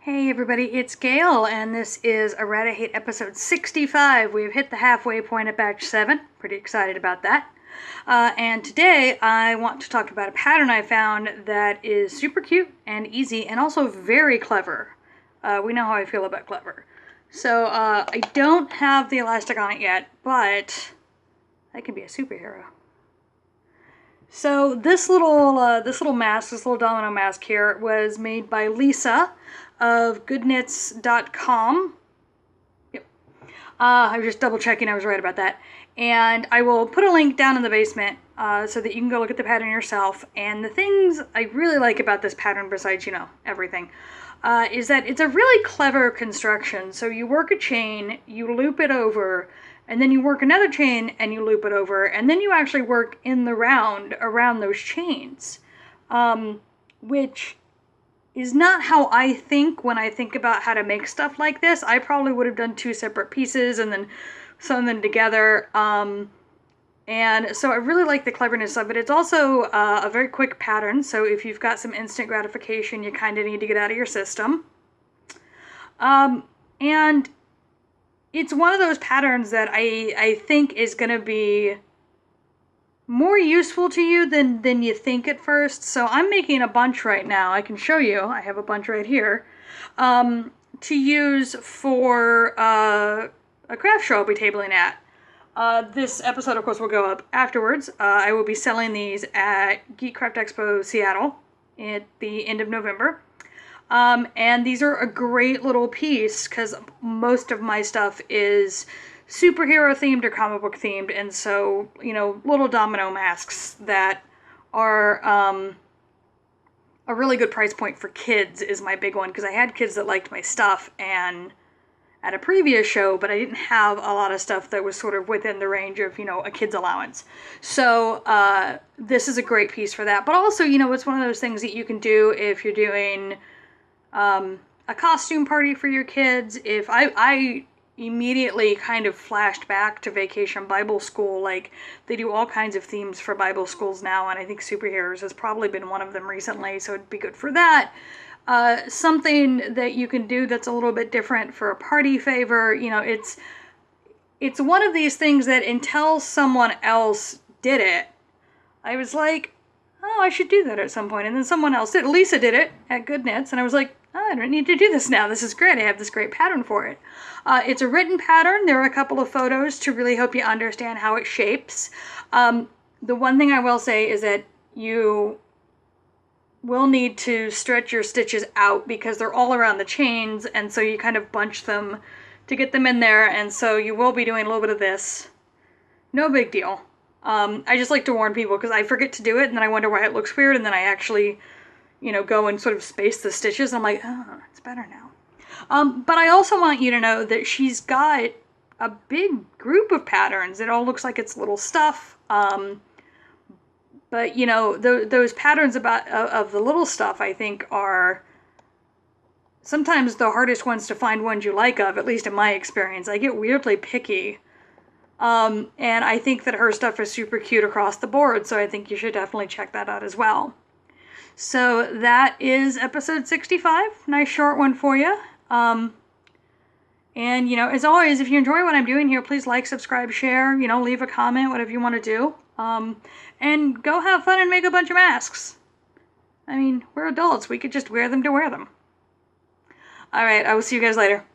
Hey everybody, it's Gail, and this is Errata-Hate episode 65. We've hit the halfway point at batch 7. Pretty excited about that. And today I want to talk about a pattern I found that is super cute and easy and also very clever. We know how I feel about clever. So I don't have the elastic on it yet, but I can be a superhero. So this little mask, this little domino mask here, was made by Lisa of goodknits.com. Yep. I was just double checking I was right about that. And I will put a link down in the basement so that you can go look at the pattern yourself. And the things I really like about this pattern, besides, everything, is that it's a really clever construction. So you work a chain, you loop it over, and then you work another chain and you loop it over, and then you actually work in the round around those chains, which is not how I think when I think about how to make stuff like this. I probably would have done 2 separate pieces and then sewn them together. And so I really like the cleverness of it. It's also a very quick pattern, so if you've got some instant gratification you kind of need to get out of your system. And it's one of those patterns that I think is going to be more useful to you than you think at first. So I'm making a bunch right now. I can show you. I have a bunch right here to use for a craft show I'll be tabling at. This episode, of course, will go up afterwards. I will be selling these at Geek Craft Expo Seattle at the end of November. And these are a great little piece because most of my stuff is superhero themed or comic book themed, and so, little domino masks that are a really good price point for kids is my big one, because I had kids that liked my stuff and at a previous show, but I didn't have a lot of stuff that was sort of within the range of, a kid's allowance. So this is a great piece for that. But also, it's one of those things that you can do if you're doing a costume party for your kids. If I immediately kind of flashed back to Vacation Bible School. Like, they do all kinds of themes for Bible schools now, and I think superheroes has probably been one of them recently, so it'd be good for that. Something that you can do that's a little bit different for a party favor. It's one of these things that until someone else did it, I was like, oh, I should do that at some point. And then someone else did. Lisa did it at Good Knits, and I was like, oh, I don't need to do this now. This is great. I have this great pattern for it. It's a written pattern. There are a couple of photos to really help you understand how it shapes. The one thing I will say is that you will need to stretch your stitches out because they're all around the chains, and so you kind of bunch them to get them in there, and so you will be doing a little bit of this. No big deal. I just like to warn people because I forget to do it, and then I wonder why it looks weird, and then I actually, go and sort of space the stitches, and I'm like, oh, it's better now. But I also want you to know that she's got a big group of patterns. It all looks like it's little stuff. But, those patterns of the little stuff, I think, are sometimes the hardest ones to find ones you like of, at least in my experience. I get weirdly picky. And I think that her stuff is super cute across the board, so I think you should definitely check that out as well. So that is episode 65. Nice short one for you. And, as always, if you enjoy what I'm doing here, please like, subscribe, share, leave a comment, whatever you want to do. And go have fun and make a bunch of masks. I mean, we're adults. We could just wear them to wear them. All right, I will see you guys later.